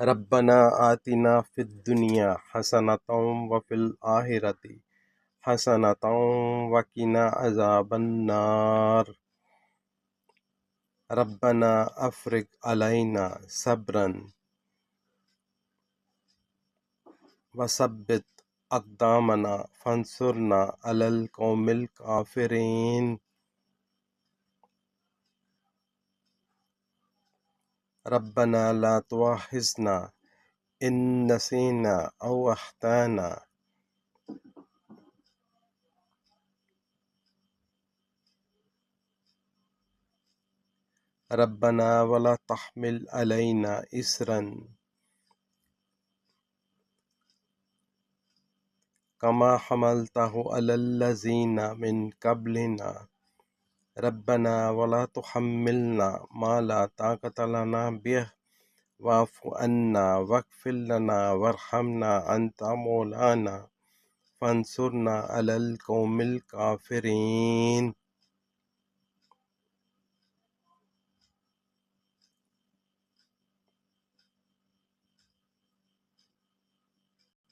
ربنا آتنا فی الدنیا حسنۃ وفی الآخرۃ حسنۃ وقنا عذاب النار ربنا افرغ علینا صبرا وثبت اقدامنا فانصرنا علی القوم الکافرین ربنا لا تؤاخذنا ان نسینا او اخطانا ربنا ولا تحمل علینا اسرا كما حملته على الذين من قبلنا ربنا ولا تحملنا ما لا طاقة لنا به واعف عنا واغفر لنا وارحمنا أنت مولانا فانصرنا على القوم الكافرين